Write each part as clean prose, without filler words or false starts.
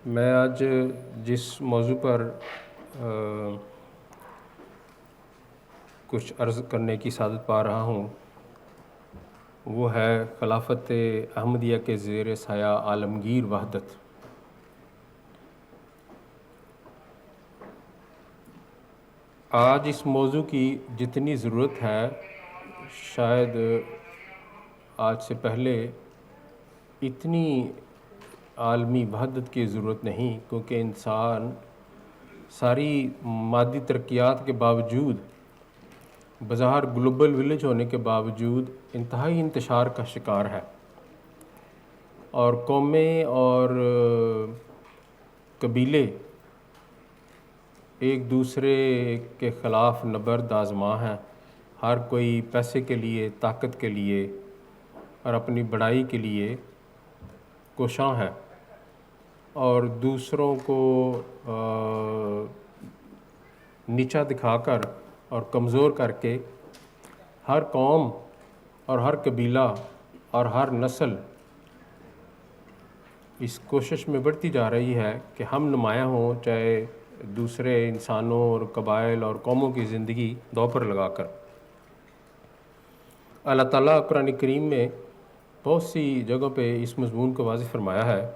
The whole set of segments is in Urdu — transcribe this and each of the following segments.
میں آج جس موضوع پر کچھ عرض کرنے کی سعادت پا رہا ہوں وہ ہے خلافت احمدیہ کے زیر سایہ عالمگیر وحدت۔ آج اس موضوع کی جتنی ضرورت ہے شاید آج سے پہلے اتنی عالمی وحدت کی ضرورت نہیں، کیونکہ انسان ساری مادی ترقیات کے باوجود، بظاہر گلوبل ولیج ہونے کے باوجود انتہائی انتشار کا شکار ہے، اور قومیں اور قبیلے ایک دوسرے کے خلاف نبرد آزما ہیں۔ ہر کوئی پیسے کے لیے، طاقت کے لیے اور اپنی بڑائی کے لیے کوشاں ہے، اور دوسروں کو نیچا دکھا کر اور کمزور کر کے ہر قوم اور ہر قبیلہ اور ہر نسل اس کوشش میں بڑھتی جا رہی ہے کہ ہم نمایاں ہوں، چاہے دوسرے انسانوں اور قبائل اور قوموں کی زندگی دو پر لگا کر۔ اللہ تعالیٰ قرآن کریم میں بہت سی جگہوں پہ اس مضمون کو واضح فرمایا ہے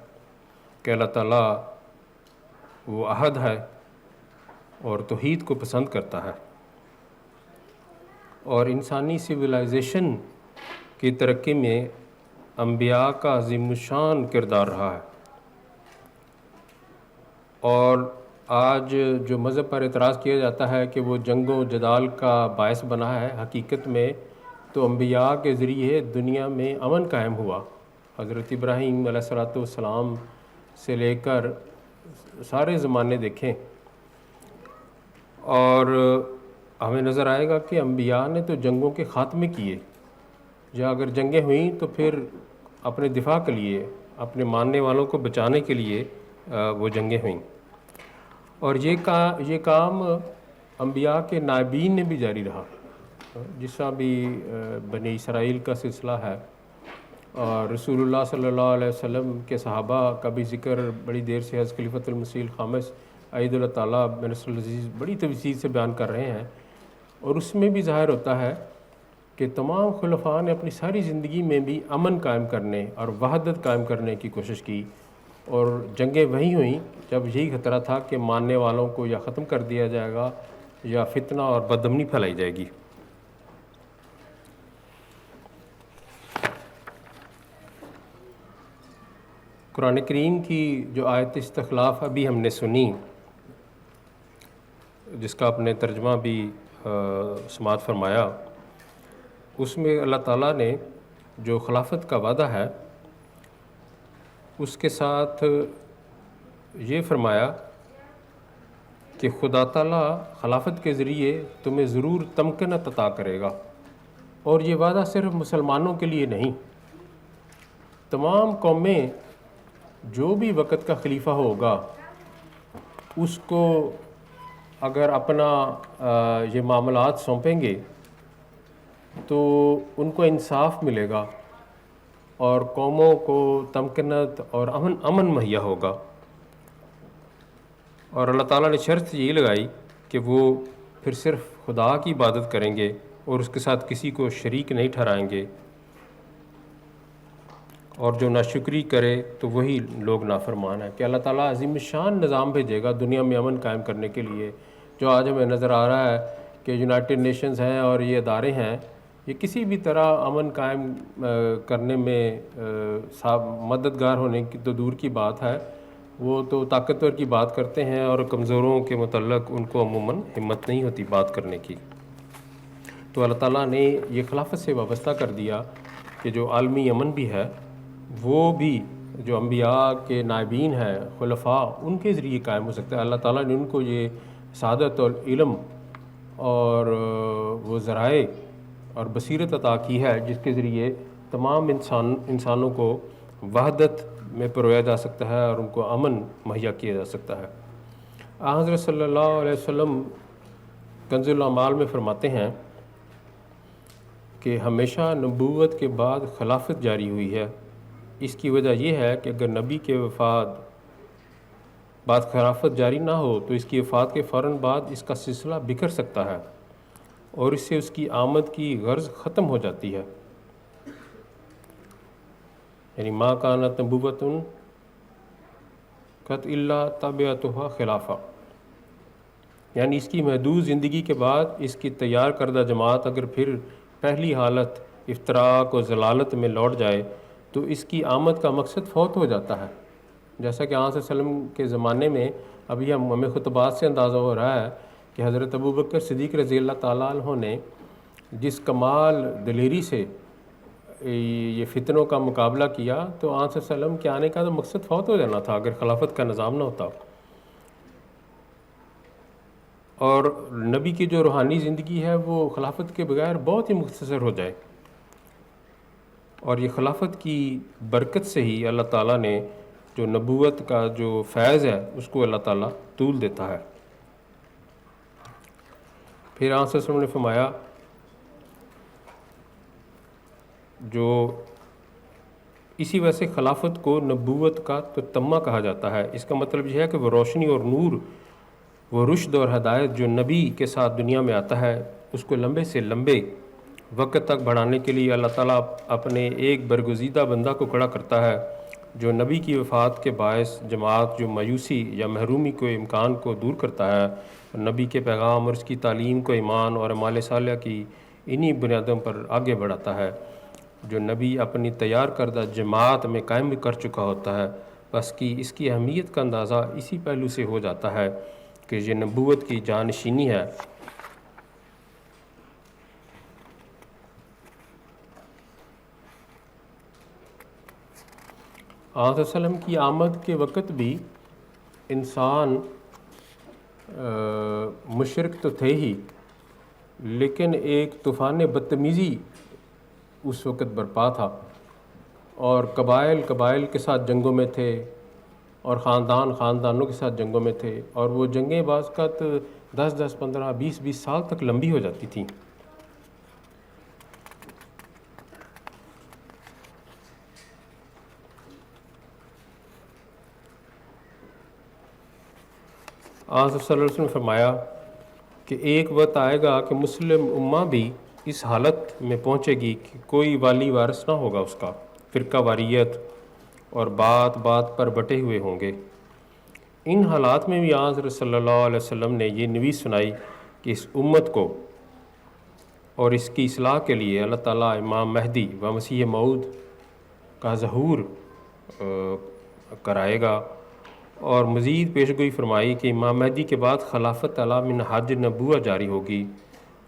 کہ اللہ تعالیٰ وہ احد ہے اور توحید کو پسند کرتا ہے، اور انسانی سویلائزیشن کی ترقی میں انبیاء کا عظیم الشان کردار رہا ہے۔ اور آج جو مذہب پر اعتراض کیا جاتا ہے کہ وہ جنگ و جدال کا باعث بنا ہے، حقیقت میں تو انبیاء کے ذریعے دنیا میں امن قائم ہوا۔ حضرت ابراہیم علیہ السلام سے لے کر سارے زمانے دیکھیں اور ہمیں نظر آئے گا کہ انبیاء نے تو جنگوں کے خاتمے کیے، یا اگر جنگیں ہوئیں تو پھر اپنے دفاع کے لیے، اپنے ماننے والوں کو بچانے کے لیے وہ جنگیں ہوئیں، اور یہ کام انبیاء کے نائبین نے بھی جاری رہا، جس طرح بھی بنی اسرائیل کا سلسلہ ہے، اور رسول اللہ صلی اللہ علیہ وسلم کے صحابہ کا بھی ذکر بڑی دیر سے حضرت خلیفۃ المسیح الخامس اید اللہ تعالیٰ بن نصر العزیز بڑی تفصیل سے بیان کر رہے ہیں، اور اس میں بھی ظاہر ہوتا ہے کہ تمام خلفاء نے اپنی ساری زندگی میں بھی امن قائم کرنے اور وحدت قائم کرنے کی کوشش کی، اور جنگیں وہیں ہوئیں جب یہی خطرہ تھا کہ ماننے والوں کو یا ختم کر دیا جائے گا یا فتنہ اور بدامنی پھیلائی جائے گی۔ قرآن کریم کی جو آیت استخلاف ابھی ہم نے سنی، جس کا اپنے ترجمہ بھی سماعت فرمایا، اس میں اللہ تعالیٰ نے جو خلافت کا وعدہ ہے اس کے ساتھ یہ فرمایا کہ خدا تعالیٰ خلافت کے ذریعے تمہیں ضرور تمکنت عطا کرے گا، اور یہ وعدہ صرف مسلمانوں کے لیے نہیں، تمام قومیں جو بھی وقت کا خلیفہ ہوگا اس کو اگر اپنا یہ معاملات سونپیں گے تو ان کو انصاف ملے گا، اور قوموں کو تمکنت اور امن مہیا ہوگا۔ اور اللہ تعالیٰ نے شرط یہ لگائی کہ وہ پھر صرف خدا کی عبادت کریں گے اور اس کے ساتھ کسی کو شریک نہیں ٹھہرائیں گے، اور جو ناشکری کرے تو وہی لوگ نافرمان ہیں۔ کہ اللہ تعالیٰ عظیم الشان نظام بھیجے گا دنیا میں امن قائم کرنے کے لیے، جو آج ہمیں نظر آ رہا ہے کہ یونائٹڈ نیشنز ہیں اور یہ ادارے ہیں، یہ کسی بھی طرح امن قائم کرنے میں مددگار ہونے کی تو دور کی بات ہے، وہ تو طاقتور کی بات کرتے ہیں، اور کمزوروں کے متعلق ان کو عموماً ہمت نہیں ہوتی بات کرنے کی۔ تو اللہ تعالیٰ نے یہ خلافت سے وابستہ کر دیا کہ جو عالمی امن بھی ہے وہ بھی جو انبیاء کے نائبین ہیں، خلفاء، ان کے ذریعے قائم ہو سکتا ہے۔ اللہ تعالیٰ نے ان کو یہ سعادت اور علم اور وہ ذرائع اور بصیرت عطا کی ہے جس کے ذریعے تمام انسانوں کو وحدت میں پرویا جا سکتا ہے اور ان کو امن مہیا کیا جا سکتا ہے۔ حضرت صلی اللہ علیہ وسلم کنز الاعمال میں فرماتے ہیں کہ ہمیشہ نبوت کے بعد خلافت جاری ہوئی ہے۔ اس کی وجہ یہ ہے کہ اگر نبی کے وفات بعد خلافت جاری نہ ہو تو اس کی وفات کے فوراً بعد اس کا سلسلہ بکھر سکتا ہے اور اس سے اس کی آمد کی غرض ختم ہو جاتی ہے۔ یعنی ما کانت نبوۃ قط اللہ تابعتھا خلافہ، یعنی اس کی محدود زندگی کے بعد اس کی تیار کردہ جماعت اگر پھر پہلی حالت افتراق و ضلالت میں لوٹ جائے تو اس کی آمد کا مقصد فوت ہو جاتا ہے۔ جیسا کہ آن صلی اللہ علیہ وسلم کے زمانے میں ابھی ہمیں خطبات سے اندازہ ہو رہا ہے کہ حضرت ابوبکر صدیق رضی اللہ تعالیٰ عنہ نے جس کمال دلیری سے یہ فتنوں کا مقابلہ کیا، تو آن صلی اللہ علیہ وسلم کے آنے کا تو مقصد فوت ہو جانا تھا اگر خلافت کا نظام نہ ہوتا۔ اور نبی کی جو روحانی زندگی ہے وہ خلافت کے بغیر بہت ہی مختصر ہو جائے، اور یہ خلافت کی برکت سے ہی اللہ تعالیٰ نے جو نبوت کا جو فیض ہے اس کو اللہ تعالیٰ طول دیتا ہے۔ پھر آن صلی اللہ علیہ وسلم نے فرمایا جو اسی وجہ سے خلافت کو نبوت کا تتمہ کہا جاتا ہے۔ اس کا مطلب یہ ہے کہ وہ روشنی اور نور، وہ رشد اور ہدایت جو نبی کے ساتھ دنیا میں آتا ہے، اس کو لمبے سے لمبے وقت تک بڑھانے کے لیے اللہ تعالیٰ اپنے ایک برگزیدہ بندہ کو کھڑا کرتا ہے جو نبی کی وفات کے باعث جماعت جو مایوسی یا محرومی کو امکان کو دور کرتا ہے، نبی کے پیغام اور اس کی تعلیم کو ایمان اور اعمال صالحہ کی انہی بنیادوں پر آگے بڑھاتا ہے جو نبی اپنی تیار کردہ جماعت میں قائم کر چکا ہوتا ہے۔ بس کی اس کی اہمیت کا اندازہ اسی پہلو سے ہو جاتا ہے کہ یہ نبوت کی جانشینی ہے۔ آن صلی اللہ علیہ وسلم کی آمد کے وقت بھی انسان مشرک تو تھے ہی، لیکن ایک طوفان بدتمیزی اس وقت برپا تھا، اور قبائل کے ساتھ جنگوں میں تھے اور خاندانوں کے ساتھ جنگوں میں تھے، اور وہ جنگیں بعض اوقات 10 15 20 سال تک لمبی ہو جاتی تھیں۔ آن صلی اللہ علیہ وسلم نے فرمایا کہ ایک وقت آئے گا کہ مسلم امہ بھی اس حالت میں پہنچے گی کہ کوئی والی وارث نہ ہوگا اس کا، فرقہ واریت اور بات بات پر بٹے ہوئے ہوں گے۔ ان حالات میں بھی آن صلی اللہ علیہ وسلم نے یہ نویس سنائی کہ اس امت کو اور اس کی اصلاح کے لیے اللہ تعالیٰ امام مہدی و مسیح موعود کا ظہور کرائے گا، اور مزید پیشگوئی فرمائی کہ امام مہدی کے بعد خلافت علی منہاج نبوہ جاری ہوگی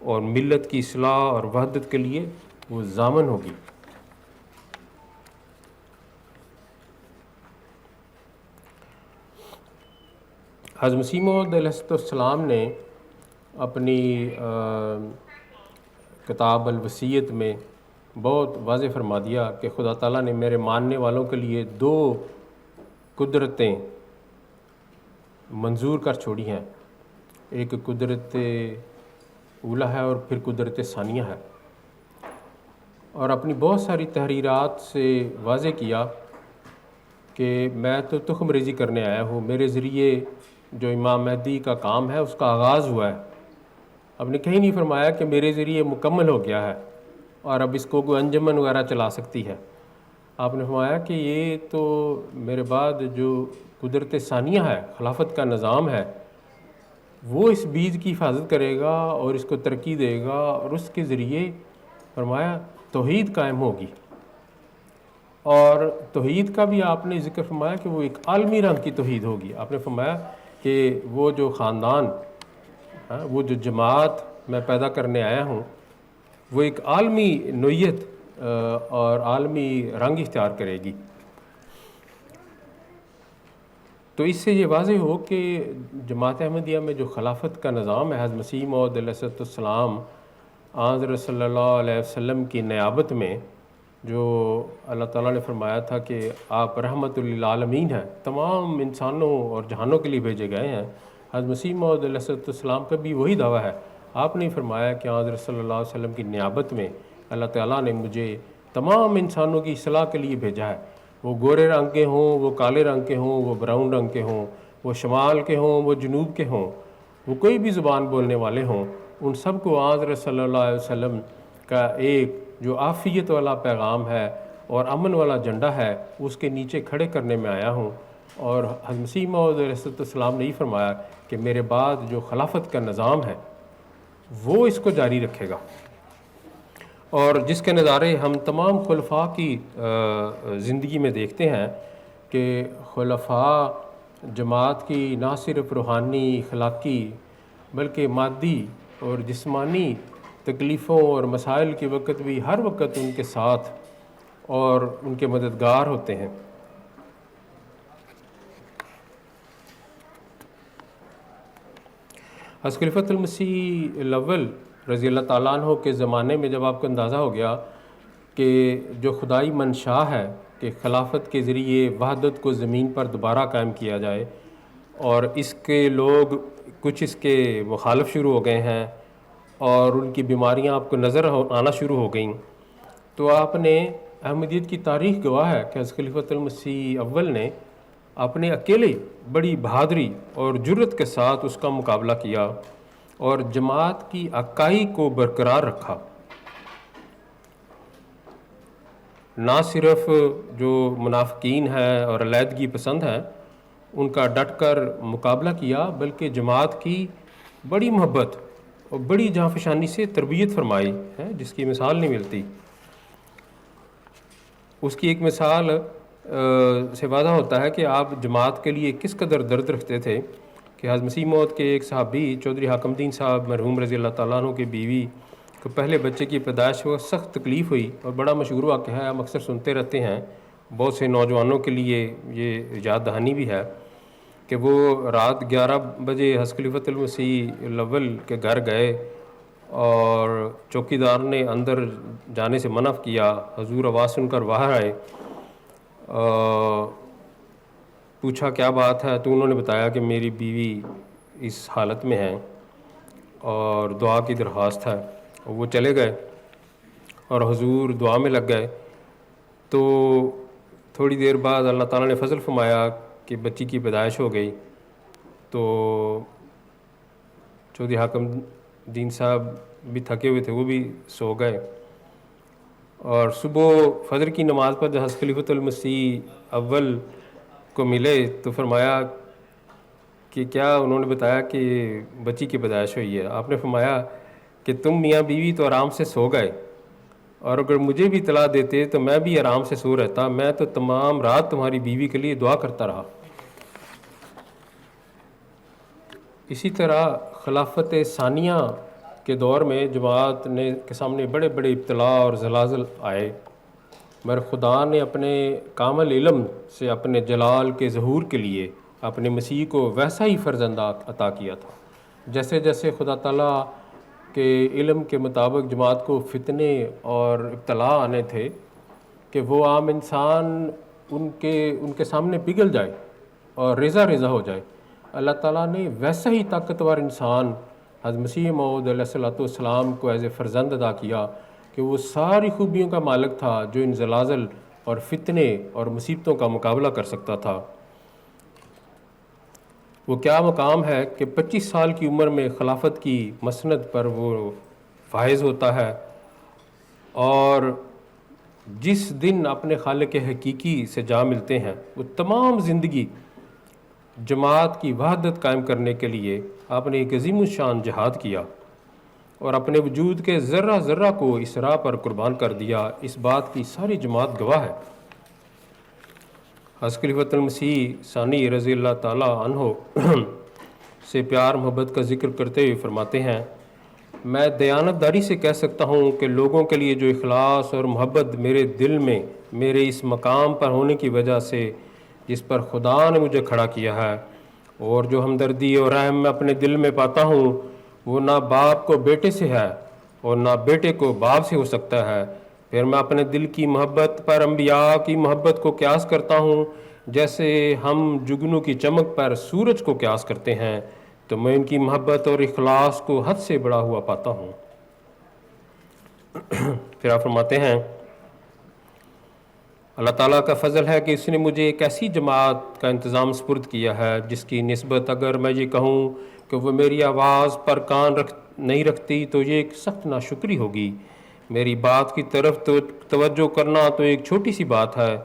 اور ملت کی اصلاح اور وحدت کے لیے وہ ضامن ہوگی۔ حضرت مسیح موعود علیہ السلام نے اپنی کتاب الوصیت میں بہت واضح فرما دیا کہ خدا تعالیٰ نے میرے ماننے والوں کے لیے 2 قدرتیں منظور کر چھوڑی ہیں، ایک قدرت اولیٰ ہے اور پھر قدرت ثانیہ ہے، اور اپنی بہت ساری تحریرات سے واضح کیا کہ میں تو تخم ریزی کرنے آیا ہوں، میرے ذریعے جو امام مہدی کا کام ہے اس کا آغاز ہوا ہے۔ اب نے کہیں نہیں فرمایا کہ میرے ذریعے مکمل ہو گیا ہے اور اب اس کو کوئی انجمن وغیرہ چلا سکتی ہے۔ آپ نے فرمایا کہ یہ تو میرے بعد جو قدرت ثانیہ ہے، خلافت کا نظام ہے، وہ اس بیج کی حفاظت کرے گا اور اس کو ترقی دے گا، اور اس کے ذریعے فرمایا توحید قائم ہوگی۔ اور توحید کا بھی آپ نے ذکر فرمایا کہ وہ ایک عالمی رنگ کی توحید ہوگی۔ آپ نے فرمایا کہ وہ جو خاندان، وہ جو جماعت میں پیدا کرنے آیا ہوں، وہ ایک عالمی نوعیت اور عالمی رنگ اختیار کرے گی۔ تو اس سے یہ واضح ہو کہ جماعت احمدیہ میں جو خلافت کا نظام ہے، حضرت مسیح موعود علیہ السلام حضرت صلی اللہ علیہ وسلم کی نیابت میں، جو اللہ تعالیٰ نے فرمایا تھا کہ آپ رحمت للعالمین ہیں، تمام انسانوں اور جہانوں کے لیے بھیجے گئے ہیں، حضرت مسیح موعود علیہ السلام کا بھی وہی دعویٰ ہے۔ آپ نے فرمایا کہ حضرت صلی اللہ علیہ وسلم کی نیابت میں اللہ تعالیٰ نے مجھے تمام انسانوں کی اصلاح کے لیے بھیجا ہے، وہ گورے رنگ کے ہوں، وہ کالے رنگ کے ہوں، وہ براؤن رنگ کے ہوں، وہ شمال کے ہوں، وہ جنوب کے ہوں، وہ کوئی بھی زبان بولنے والے ہوں، ان سب کو حضرت صلی اللہ علیہ وسلم کا ایک جو عافیت والا پیغام ہے اور امن والا جھنڈا ہے اس کے نیچے کھڑے کرنے میں آیا ہوں۔ اور حضرت مسیح موعود علیہ السلام نے یہ فرمایا کہ میرے بعد جو خلافت کا نظام ہے وہ اس کو جاری رکھے گا، اور جس کے نظارے ہم تمام خلفاء کی زندگی میں دیکھتے ہیں کہ خلفاء جماعت کی نہ صرف روحانی اخلاقی بلکہ مادی اور جسمانی تکلیفوں اور مسائل کے وقت بھی ہر وقت ان کے ساتھ اور ان کے مددگار ہوتے ہیں۔ حضرت خلیفۃ المسیح الاول رضی اللہ تعالیٰ عنہ کے زمانے میں جب آپ کو اندازہ ہو گیا کہ جو خدائی منشا ہے کہ خلافت کے ذریعے وحدت کو زمین پر دوبارہ قائم کیا جائے، اور اس کے لوگ کچھ اس کے مخالف شروع ہو گئے ہیں اور ان کی بیماریاں آپ کو نظر آنا شروع ہو گئیں، تو آپ نے احمدیت کی تاریخ گواہ ہے کہ حضرت خلیفۃ المسیح اول نے اپنے اکیلے بڑی بہادری اور جرت کے ساتھ اس کا مقابلہ کیا اور جماعت کی اکائی کو برقرار رکھا۔ نہ صرف جو منافقین ہیں اور علیحدگی پسند ہیں ان کا ڈٹ کر مقابلہ کیا، بلکہ جماعت کی بڑی محبت اور بڑی جانفشانی سے تربیت فرمائی ہے جس کی مثال نہیں ملتی۔ اس کی ایک مثال سے واضح ہوتا ہے کہ آپ جماعت کے لیے کس قدر درد رکھتے تھے کہ حضرت مسیح موعود کے ایک صحابی چودھری حاکم الدین صاحب مرحوم رضی اللہ تعالیٰ عنہ کی بیوی کو پہلے بچے کی پیدائش میں سخت تکلیف ہوئی، اور بڑا مشہور واقعہ ہے، ہم اکثر سنتے رہتے ہیں، بہت سے نوجوانوں کے لیے یہ یاد دہانی بھی ہے کہ وہ رات 11 بجے حضرت خلیفۃ المسیح الاول کے گھر گئے اور چوکیدار نے اندر جانے سے منع کیا۔ حضور آواز سن کر باہر آئے، پوچھا کیا بات ہے، تو انہوں نے بتایا کہ میری بیوی اس حالت میں ہے اور دعا کی درخواست ہے۔ وہ چلے گئے اور حضور دعا میں لگ گئے، تو تھوڑی دیر بعد اللہ تعالیٰ نے فضل فرمایا کہ بچی کی پیدائش ہو گئی۔ تو چودھری حاکم الدین صاحب بھی تھکے ہوئے تھے، وہ بھی سو گئے، اور صبح فجر کی نماز پر جب حضرت خلیفۃ المسیح اول کو ملے تو فرمایا کہ کیا؟ انہوں نے بتایا کہ بچی کی پیدائش ہوئی ہے۔ آپ نے فرمایا کہ تم میاں بیوی تو آرام سے سو گئے، اور اگر مجھے بھی اطلاع دیتے تو میں بھی آرام سے سو رہتا، میں تو تمام رات تمہاری بیوی کے لیے دعا کرتا رہا۔ اسی طرح خلافت ثانیہ کے دور میں جماعت کے سامنے بڑے بڑے ابتلاء اور زلازل آئے، مگر خدا نے اپنے کامل علم سے اپنے جلال کے ظہور کے لیے اپنے مسیح کو ویسا ہی فرزند عطا کیا تھا۔ جیسے جیسے خدا تعالیٰ کے علم کے مطابق جماعت کو فتنے اور ابتلاء آنے تھے کہ وہ عام انسان ان کے سامنے پگھل جائے اور ریزہ ریزہ ہو جائے، اللہ تعالیٰ نے ویسا ہی طاقتور انسان حضرت مسیح موعود علیہ السلام کو ایز اے فرزند ادا کیا کہ وہ ساری خوبیوں کا مالک تھا جو ان زلازل اور فتنے اور مصیبتوں کا مقابلہ کر سکتا تھا۔ وہ کیا مقام ہے کہ 25 سال کی عمر میں خلافت کی مسند پر وہ فائز ہوتا ہے، اور جس دن اپنے خالق حقیقی سے جا ملتے ہیں وہ تمام زندگی جماعت کی وحدت قائم کرنے کے لیے آپ نے ایک عظیم الشان جہاد کیا اور اپنے وجود کے ذرہ ذرہ کو اس راہ پر قربان کر دیا۔ اس بات کی ساری جماعت گواہ ہے۔ حضرت خلیفۃ المسیح ثانی رضی اللہ تعالیٰ عنہ سے پیار محبت کا ذکر کرتے ہوئے فرماتے ہیں، میں دیانت داری سے کہہ سکتا ہوں کہ لوگوں کے لیے جو اخلاص اور محبت میرے دل میں میرے اس مقام پر ہونے کی وجہ سے جس پر خدا نے مجھے کھڑا کیا ہے، اور جو ہمدردی اور رحم میں اپنے دل میں پاتا ہوں، وہ نہ باپ کو بیٹے سے ہے اور نہ بیٹے کو باپ سے ہو سکتا ہے۔ پھر میں اپنے دل کی محبت پر انبیاء کی محبت کو قیاس کرتا ہوں، جیسے ہم جگنو کی چمک پر سورج کو قیاس کرتے ہیں، تو میں ان کی محبت اور اخلاص کو حد سے بڑا ہوا پاتا ہوں۔ پھر آپ فرماتے ہیں اللہ تعالیٰ کا فضل ہے کہ اس نے مجھے ایک ایسی جماعت کا انتظام سپرد کیا ہے جس کی نسبت اگر میں یہ کہوں کہ وہ میری آواز پر کان نہیں رکھتی تو یہ ایک سخت ناشکری ہوگی۔ میری بات کی طرف توجہ کرنا تو ایک چھوٹی سی بات ہے،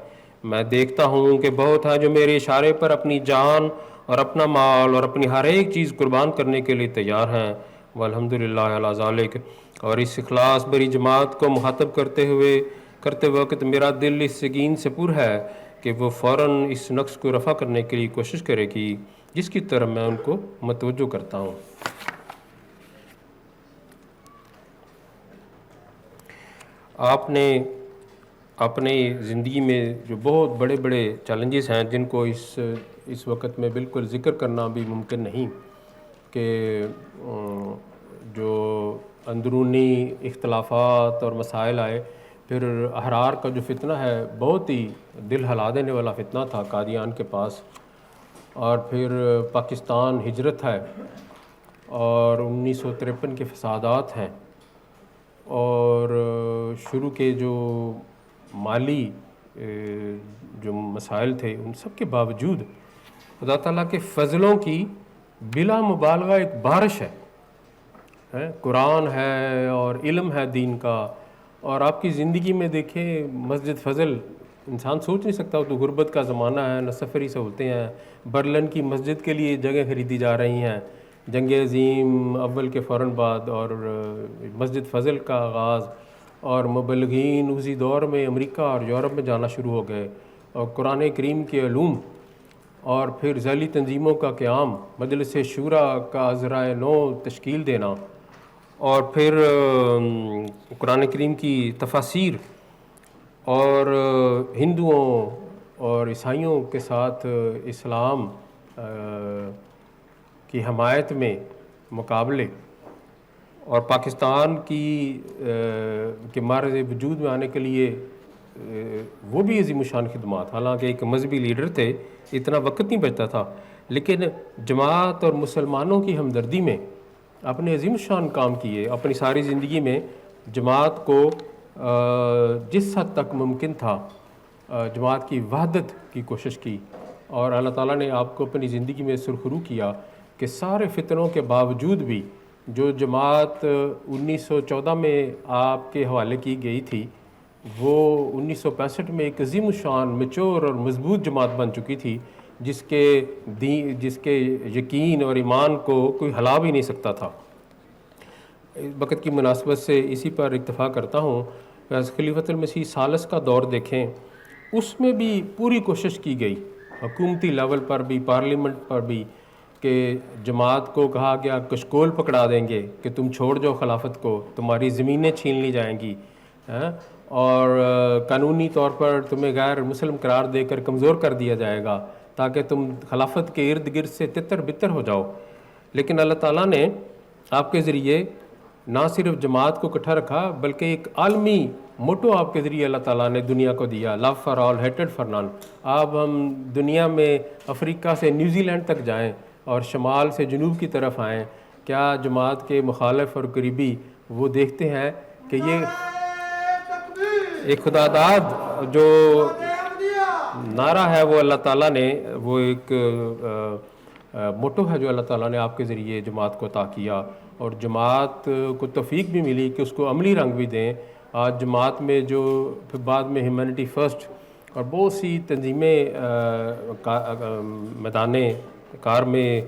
میں دیکھتا ہوں کہ بہت ہیں جو میرے اشارے پر اپنی جان اور اپنا مال اور اپنی ہر ایک چیز قربان کرنے کے لیے تیار ہیں، والحمدللہ علی ذالک۔ اور اس اخلاص بری جماعت کو مخاطب کرتے وقت میرا دل اس یقین سے پر ہے کہ وہ فوراً اس نقص کو رفع کرنے کے لیے کوشش کرے گی جس کی طرف میں ان کو متوجہ کرتا ہوں۔ آپ نے اپنی زندگی میں جو بہت بڑے بڑے چیلنجز ہیں جن کو اس وقت میں بالکل ذکر کرنا بھی ممکن نہیں کہ جو اندرونی اختلافات اور مسائل آئے، پھر احرار کا جو فتنہ ہے بہت ہی دل ہلا دینے والا فتنہ تھا قادیان کے پاس، اور پھر پاکستان ہجرت ہے اور 1953 کے فسادات ہیں، اور شروع کے جو مالی جو مسائل تھے ان سب کے باوجود خدا تعالیٰ کے فضلوں کی بلا مبالغہ ایک بارش ہے، قرآن ہے اور علم ہے دین کا، اور آپ کی زندگی میں دیکھیں مسجد فضل انسان سوچ نہیں سکتا، تو غربت کا زمانہ ہے، نہ سفری سہولتیں ہیں، برلن کی مسجد کے لیے جگہ خریدی جا رہی ہیں، جنگ عظیم اول کے فوراً بعد اور مسجد فضل کا آغاز، اور مبلغین اسی دور میں امریکہ اور یورپ میں جانا شروع ہو گئے، اور قرآن کریم کے علوم، اور پھر ذیلی تنظیموں کا قیام، مجلس شورا کا عذرائے نو تشکیل دینا، اور پھر قرآن کریم کی تفاسیر، اور ہندوؤں اور عیسائیوں کے ساتھ اسلام کی حمایت میں مقابلے، اور پاکستان کے معرض وجود میں آنے کے لیے وہ بھی عظیم الشان خدمات، حالانکہ ایک مذہبی لیڈر تھے، اتنا وقت نہیں بچتا تھا، لیکن جماعت اور مسلمانوں کی ہمدردی میں اپنے عظیم الشان کام کیے، اپنی ساری زندگی میں جماعت کو جس حد تک ممکن تھا جماعت کی وحدت کی کوشش کی، اور اللہ تعالیٰ نے آپ کو اپنی زندگی میں سرخرو کیا کہ سارے فتنوں کے باوجود بھی جو جماعت 1914 میں آپ کے حوالے کی گئی تھی وہ 1965 میں ایک عظیم الشان میچور اور مضبوط جماعت بن چکی تھی، جس کے یقین اور ایمان کو کوئی ہلا بھی نہیں سکتا تھا۔ وقت کی مناسبت سے اسی پر اکتفا کرتا ہوں، خلیفۃ المسیح ثالث کا دور دیکھیں، اس میں بھی پوری کوشش کی گئی حکومتی لیول پر بھی، پارلیمنٹ پر بھی، کہ جماعت کو کہا گیا کشکول پکڑا دیں گے کہ تم چھوڑ جاؤ خلافت کو، تمہاری زمینیں چھین لی جائیں گی، اور قانونی طور پر تمہیں غیر مسلم قرار دے کر کمزور کر دیا جائے گا تاکہ تم خلافت کے ارد گرد سے تتر بتر ہو جاؤ۔ لیکن اللہ تعالیٰ نے آپ کے ذریعے نہ صرف جماعت کو اکٹھا رکھا بلکہ ایک عالمی موٹو آپ کے ذریعے اللہ تعالیٰ نے دنیا کو دیا، لو فار آل ہیٹڈ فار نان۔ اب ہم دنیا میں افریقہ سے نیوزی لینڈ تک جائیں اور شمال سے جنوب کی طرف آئیں، کیا جماعت کے مخالف اور قریبی وہ دیکھتے ہیں کہ یہ ایک خدا داد جو نعرہ ہے وہ اللہ تعالیٰ نے، وہ ایک موٹو ہے جو اللہ تعالیٰ نے آپ کے ذریعے جماعت کو عطا کیا، اور جماعت کو توفیق بھی ملی کہ اس کو عملی رنگ بھی دیں۔ آج جماعت میں جو پھر بعد میں ہیومینٹی فرسٹ اور بہت سی تنظیمیں میدان کار میں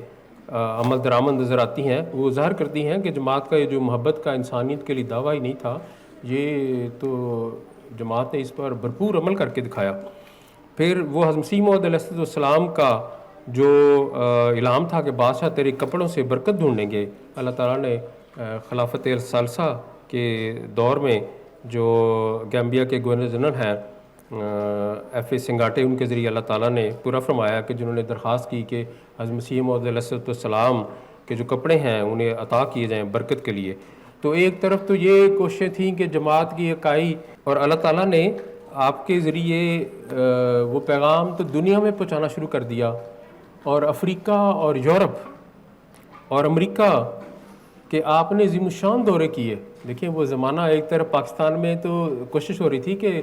عمل درآمد نظر آتی ہیں، وہ ظاہر کرتی ہیں کہ جماعت کا یہ جو محبت کا انسانیت کے لیے دعویٰ ہی نہیں تھا، یہ تو جماعت نے اس پر بھرپور عمل کر کے دکھایا۔ پھر وہ حضرت مسیح موعود علیہ السلام کا جو الہام تھا کہ بادشاہ تیرے کپڑوں سے برکت ڈھونڈیں گے، اللہ تعالیٰ نے خلافت ثالثہ کے دور میں جو گیمبیا کے گورنر جنرل ہیں ایف اے سنگاٹے، ان کے ذریعے اللہ تعالیٰ نے پورا فرمایا کہ جنہوں نے درخواست کی کہ حضرت مسیح موعود علیہ السلام کے جو کپڑے ہیں انہیں عطا کیے جائیں برکت کے لیے۔ تو ایک طرف تو یہ کوششیں تھیں کہ جماعت کی اکائی، اور اللہ تعالیٰ نے آپ کے ذریعے وہ پیغام تو دنیا میں پہنچانا شروع کر دیا، اور افریقہ اور یورپ اور امریکہ کہ آپ نے عظیم الشان دورے کیے۔ دیکھیں وہ زمانہ، ایک طرف پاکستان میں تو کوشش ہو رہی تھی کہ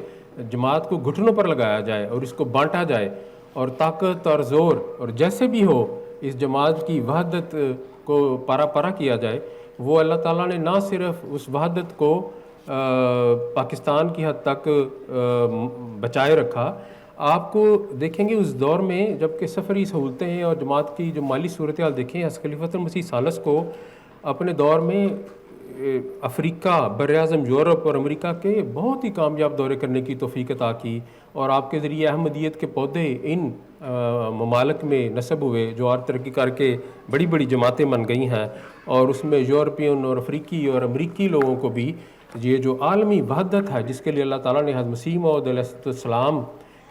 جماعت کو گھٹنوں پر لگایا جائے اور اس کو بانٹا جائے اور طاقت اور زور اور جیسے بھی ہو اس جماعت کی وحدت کو پارا پارا کیا جائے، وہ اللہ تعالیٰ نے نہ صرف اس وحدت کو پاکستان کی حد تک بچائے رکھا. آپ کو دیکھیں گے اس دور میں جب کہ سفری سہولتیں ہیں اور جماعت کی جو مالی صورتحال دیکھیں، حضرت خلیفۃ المسیح ثالث کو اپنے دور میں افریقہ، براعظم یورپ اور امریکہ کے بہت ہی کامیاب دورے کرنے کی توفیق عطا کی، اور آپ کے ذریعے احمدیت کے پودے ان ممالک میں نصب ہوئے جو اور ترقی کر کے بڑی بڑی جماعتیں بن گئی ہیں، اور اس میں یورپین اور افریقی اور امریکی لوگوں کو بھی یہ جو عالمی وحدت ہے جس کے لیے اللہ تعالیٰ نے حضرت مسیح موعود علیہ السلام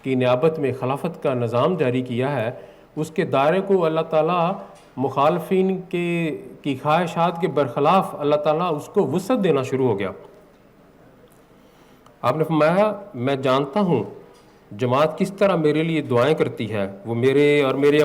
کی نیابت میں خلافت کا نظام جاری کیا ہے، اس کے دائرے کو اللہ تعالیٰ مخالفین کی خواہشات کے برخلاف اللہ تعالیٰ اس کو وسعت دینا شروع ہو گیا. آپ نے فرمایا میں جانتا ہوں جماعت کس طرح میرے لیے دعائیں کرتی ہے، وہ میرے اور میرے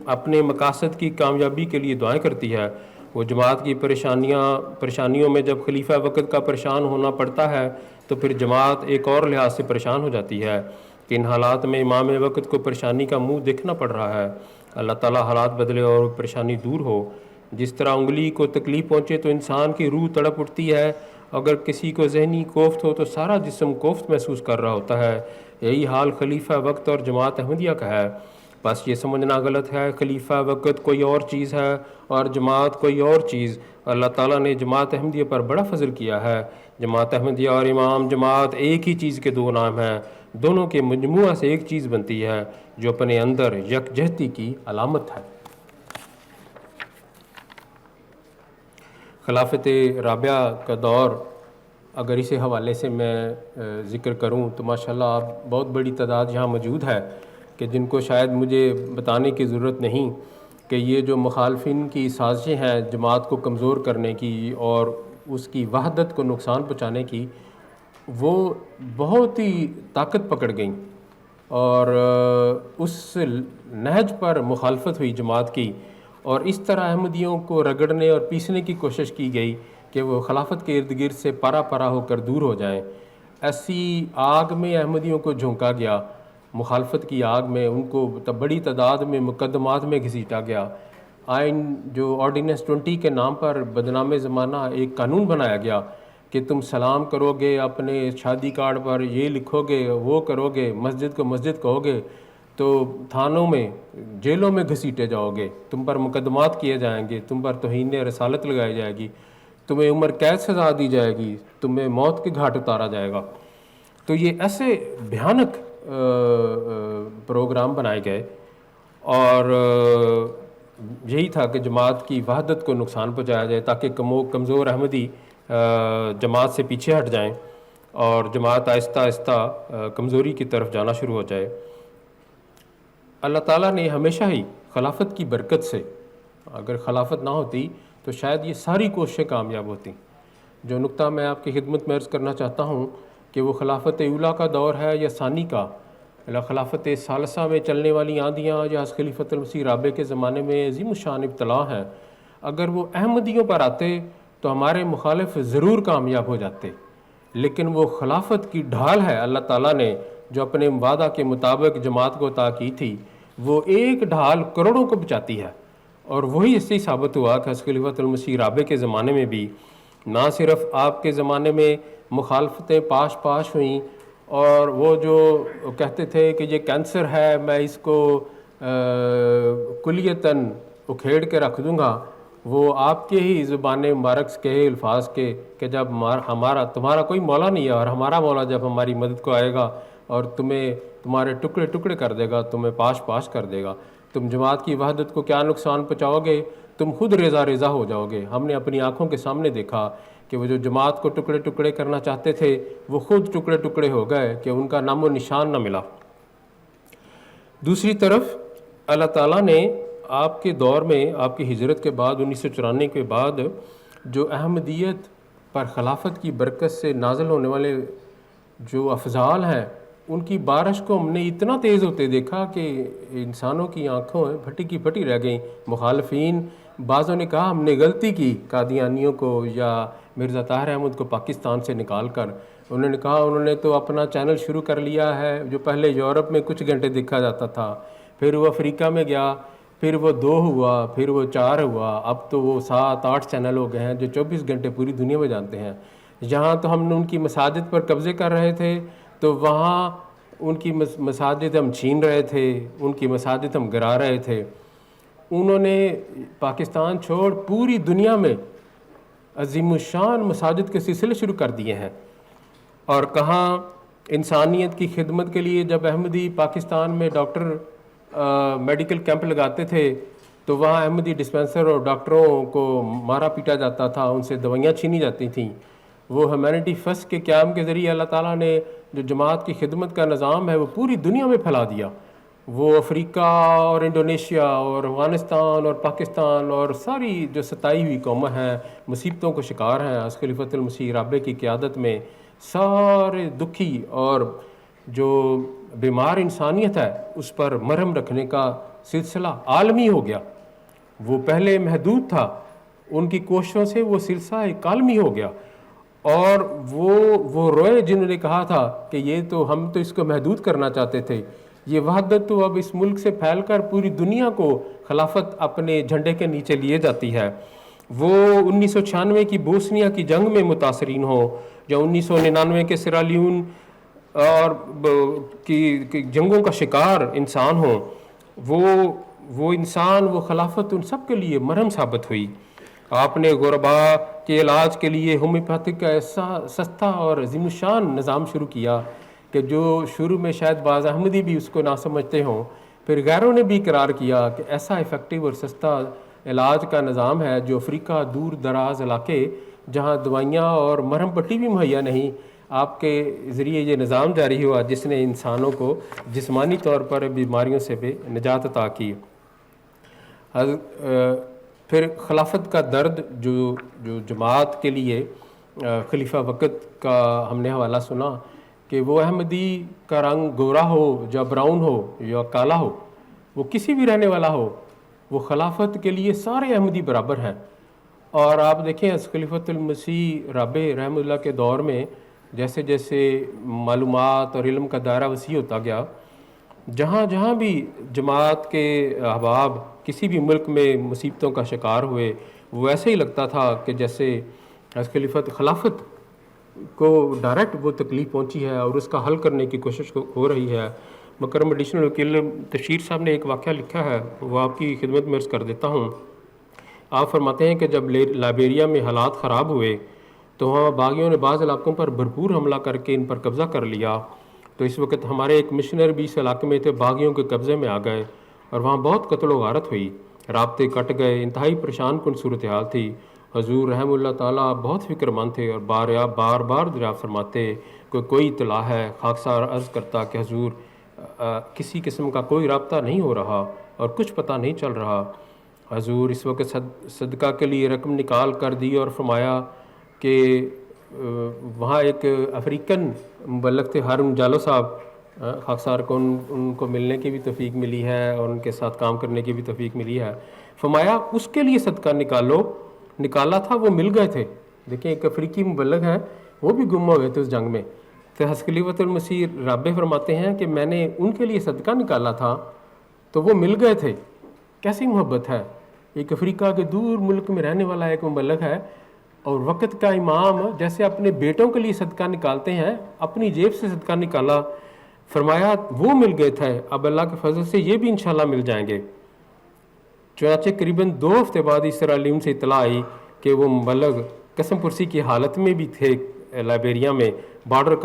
اپنے مقاصد کی کامیابی کے لیے دعائیں کرتی ہے. وہ جماعت کی پریشانیوں میں جب خلیفہ وقت کا پریشان ہونا پڑتا ہے تو پھر جماعت ایک اور لحاظ سے پریشان ہو جاتی ہے کہ ان حالات میں امام وقت کو پریشانی کا منہ دیکھنا پڑ رہا ہے. اللہ تعالیٰ حالات بدلے اور پریشانی دور ہو. جس طرح انگلی کو تکلیف پہنچے تو انسان کی روح تڑپ اٹھتی ہے، اگر کسی کو ذہنی کوفت ہو تو سارا جسم کوفت محسوس کر رہا ہوتا ہے. یہی حال خلیفہ وقت اور جماعت احمدیہ کا ہے. بس یہ سمجھنا غلط ہے خلیفہ وقت کوئی اور چیز ہے اور جماعت کوئی اور چیز. اللہ تعالیٰ نے جماعت احمدیہ پر بڑا فضل کیا ہے. جماعت احمدیہ اور امام جماعت ایک ہی چیز کے دو نام ہیں، دونوں کے مجموعہ سے ایک چیز بنتی ہے جو اپنے اندر یکجہتی کی علامت ہے. خلافت رابعہ کا دور اگر اسی حوالے سے میں ذکر کروں تو ماشاءاللہ آپ بہت بڑی تعداد یہاں موجود ہے کہ جن کو شاید مجھے بتانے کی ضرورت نہیں کہ یہ جو مخالفین کی سازشیں ہیں جماعت کو کمزور کرنے کی اور اس کی وحدت کو نقصان پہنچانے کی، وہ بہت ہی طاقت پکڑ گئیں، اور اس نہج پر مخالفت ہوئی جماعت کی، اور اس طرح احمدیوں کو رگڑنے اور پیسنے کی کوشش کی گئی کہ وہ خلافت کے ارد گرد سے پارا پارا ہو کر دور ہو جائیں. ایسی آگ میں احمدیوں کو جھونکا گیا، مخالفت کی آگ میں ان کو بڑی تعداد میں مقدمات میں گھسیٹا گیا. آئین جو آرڈیننس 20 کے نام پر بدنام زمانہ ایک قانون بنایا گیا کہ تم سلام کرو گے، اپنے شادی کارڈ پر یہ لکھو گے، وہ کرو گے، مسجد کو مسجد کہو گے تو تھانوں میں جیلوں میں گھسیٹے جاؤ گے، تم پر مقدمات کیے جائیں گے، تم پر توہین رسالت لگائی جائے گی، تمہیں عمر قید سزا دی جائے گی، تمہیں موت کے گھاٹ اتارا جائے گا. تو یہ ایسے بھیانک پروگرام بنائے گئے، اور یہی تھا کہ جماعت کی وحدت کو نقصان پہنچایا جائے تاکہ کمزور احمدی جماعت سے پیچھے ہٹ جائیں اور جماعت آہستہ آہستہ کمزوری کی طرف جانا شروع ہو جائے. اللہ تعالیٰ نے ہمیشہ ہی خلافت کی برکت سے، اگر خلافت نہ ہوتی تو شاید یہ ساری کوششیں کامیاب ہوتی. جو نقطہ میں آپ کی خدمت میں عرض کرنا چاہتا ہوں کہ وہ خلافت اولیٰ کا دور ہے یا ثانی کا، خلافت ثالثہ میں چلنے والی آندیاں یا خلیفۃ المسیح رابع کے زمانے میں عظیم الشان ابتلا ہیں، اگر وہ احمدیوں پر آتے تو ہمارے مخالف ضرور کامیاب ہو جاتے. لیکن وہ خلافت کی ڈھال ہے اللہ تعالیٰ نے جو اپنے وعدہ کے مطابق جماعت کو عطا کی تھی، وہ ایک ڈھال کروڑوں کو بچاتی ہے. اور وہی اس سے ثابت ہوا کہ خلیفۃ المسیح رابع کے زمانے میں بھی نہ صرف آپ کے زمانے میں مخالفتیں پاش ہوئیں، اور وہ جو کہتے تھے کہ یہ کینسر ہے میں اس کو کلیتاً اکھیڑ کے رکھ دوں گا، وہ آپ کے ہی زبان مبارک کے الفاظ کے کہ جب تمہارا کوئی مولا نہیں ہے اور ہمارا مولا جب ہماری مدد کو آئے گا اور تمہارے ٹکڑے ٹکڑے کر دے گا، تمہیں پاش کر دے گا، تم جماعت کی وحدت کو کیا نقصان پہنچاؤ گے، تم خود ریزہ ہو جاؤ گے. ہم نے اپنی آنکھوں کے سامنے دیکھا کہ وہ جو جماعت کو ٹکڑے ٹکڑے کرنا چاہتے تھے وہ خود ٹکڑے ٹکڑے ہو گئے کہ ان کا نام و نشان نہ ملا. دوسری طرف اللہ تعالیٰ نے آپ کے دور میں، آپ کی ہجرت کے بعد 1994 کے بعد، جو احمدیت پر خلافت کی برکت سے نازل ہونے والے جو افضال ہیں ان کی بارش کو ہم نے اتنا تیز ہوتے دیکھا کہ انسانوں کی آنکھوں پھٹی کی پھٹی رہ گئیں. مخالفین بعضوں نے کہا ہم نے غلطی کی قادیانیوں کو یا مرزا طاہر احمد کو پاکستان سے نکال کر، انہوں نے کہا انہوں نے تو اپنا چینل شروع کر لیا ہے جو پہلے یورپ میں کچھ گھنٹے دیکھا جاتا تھا، پھر وہ افریقہ میں گیا، پھر وہ 2 ہوا، پھر وہ 4 ہوا، اب تو وہ 7-8 چینل ہو گئے ہیں جو 24 گھنٹے پوری دنیا میں جانتے ہیں۔ جہاں تو ہم نے ان کی مساجد پر قبضے کر رہے تھے تو وہاں ان کی مساجد ہم چھین رہے تھے، ان کی مساجد ہم گرا رہے تھے۔ انہوں نے پاکستان چھوڑ پوری دنیا میں عظیم الشان مساجد کے سلسلے شروع کر دیے ہیں، اور کہاں انسانیت کی خدمت کے لیے جب احمدی پاکستان میں ڈاکٹر میڈیکل کیمپ لگاتے تھے تو وہاں احمدی ڈسپینسر اور ڈاکٹروں کو مارا پیٹا جاتا تھا، ان سے دوائیاں چھینی جاتی تھیں۔ وہ ہیومینٹی فرسٹ کے قیام کے ذریعے اللہ تعالیٰ نے جو جماعت کی خدمت کا نظام ہے وہ پوری دنیا میں پھیلا دیا۔ وہ افریقہ اور انڈونیشیا اور افغانستان اور پاکستان اور ساری جو ستائی ہوئی قومیں ہیں، مصیبتوں کو شکار ہیں، حضرت خلیفۃ المسیح رابع کی قیادت میں سارے دکھی اور جو بیمار انسانیت ہے اس پر مرہم رکھنے کا سلسلہ عالمی ہو گیا۔ وہ پہلے محدود تھا، ان کی کوششوں سے وہ سلسلہ ایک عالمی ہو گیا، اور وہ روئے جنہوں نے کہا تھا کہ یہ تو ہم تو اس کو محدود کرنا چاہتے تھے، یہ وحدت تو اب اس ملک سے پھیل کر پوری دنیا کو خلافت اپنے جھنڈے کے نیچے لیے جاتی ہے۔ وہ 1996 کی بوسنیا کی جنگ میں متاثرین ہوں یا 1999 کے سیرالیون اور کی جنگوں کا شکار انسان ہوں، وہ انسان، وہ خلافت ان سب کے لیے مرہم ثابت ہوئی۔ آپ نے غربا کے علاج کے لیے ہومیوپیتھک کا ایسا سستا اور عظیم الشان نظام شروع کیا کہ جو شروع میں شاید بعض احمدی بھی اس کو نہ سمجھتے ہوں، پھر غیروں نے بھی اقرار کیا کہ ایسا افیکٹو اور سستا علاج کا نظام ہے جو افریقہ، دور دراز علاقے جہاں دوائیاں اور مرہم پٹی بھی مہیا نہیں، آپ کے ذریعے یہ نظام جاری ہوا جس نے انسانوں کو جسمانی طور پر بیماریوں سے بھی نجات عطا کی۔ پھر خلافت کا درد جو جماعت کے لیے خلیفہ وقت کا ہم نے حوالہ سنا کہ وہ احمدی کا رنگ گورا ہو یا براؤن ہو یا کالا ہو، وہ کسی بھی رہنے والا ہو، وہ خلافت کے لیے سارے احمدی برابر ہیں۔ اور آپ دیکھیں خلیفۃ المسیح رابع رحمہ اللہ کے دور میں جیسے جیسے معلومات اور علم کا دائرہ وسیع ہوتا گیا، جہاں جہاں بھی جماعت کے احباب کسی بھی ملک میں مصیبتوں کا شکار ہوئے، وہ ایسے ہی لگتا تھا کہ جیسے خلافت کو ڈائریکٹ وہ تکلیف پہنچی ہے اور اس کا حل کرنے کی کوشش ہو رہی ہے۔ مکرم ایڈیشنل وکیل تشیر صاحب نے ایک واقعہ لکھا ہے، وہ آپ کی خدمت میں عرض کر دیتا ہوں۔ آپ فرماتے ہیں کہ جب لائبیریا میں حالات خراب ہوئے تو وہاں باغیوں نے بعض علاقوں پر بھرپور حملہ کر کے ان پر قبضہ کر لیا، تو اس وقت ہمارے ایک مشنر بھی اس علاقے میں تھے، باغیوں کے قبضے میں آ گئے اور وہاں بہت قتل و غارت ہوئی، رابطے کٹ گئے، انتہائی پریشان کن صورتحال تھی۔ حضور رحمہ اللہ تعالیٰ بہت فکر مند تھے اور بار بار دریافت فرماتے کہ کوئی اطلاع ہے؟ خاکسار عرض کرتا کہ حضور کسی قسم کا کوئی رابطہ نہیں ہو رہا اور کچھ پتہ نہیں چل رہا۔ حضور اس وقت صدقہ کے لیے رقم نکال کر دی اور فرمایا کہ وہاں ایک افریقن مبلغ تھے ہارون جالو صاحب، خاکسار کو ان کو ملنے کی بھی توفیق ملی ہے اور ان کے ساتھ کام کرنے کی بھی توفیق ملی ہے۔ فرمایا اس کے لیے صدقہ نکالو، نکالا تھا، وہ مل گئے تھے۔ دیکھیں ایک افریقی مبلغ ہیں، وہ بھی گم ہو گئے تھے اس جنگ میں، تو حضرت خلیفۃ المسیح رابع فرماتے ہیں کہ میں نے ان کے لیے صدقہ نکالا تھا تو وہ مل گئے تھے۔ کیسی محبت ہے! ایک افریقہ کے دور ملک میں رہنے والا ایک مبلغ ہے اور وقت کا امام جیسے اپنے بیٹوں کے لیے صدقہ نکالتے ہیں، اپنی جیب سے صدقہ نکالا، فرمایا وہ مل گئے تھے، اب اللہ کے فضل سے یہ بھی انشاءاللہ مل جائیں گے۔ چنانچہ قریباً 2 ہفتے بعد اس سیرالیون سے اطلاع آئی کہ وہ مبلغ قسم پرسی کی حالت میں بھی تھے، لائبیریا میں بارڈر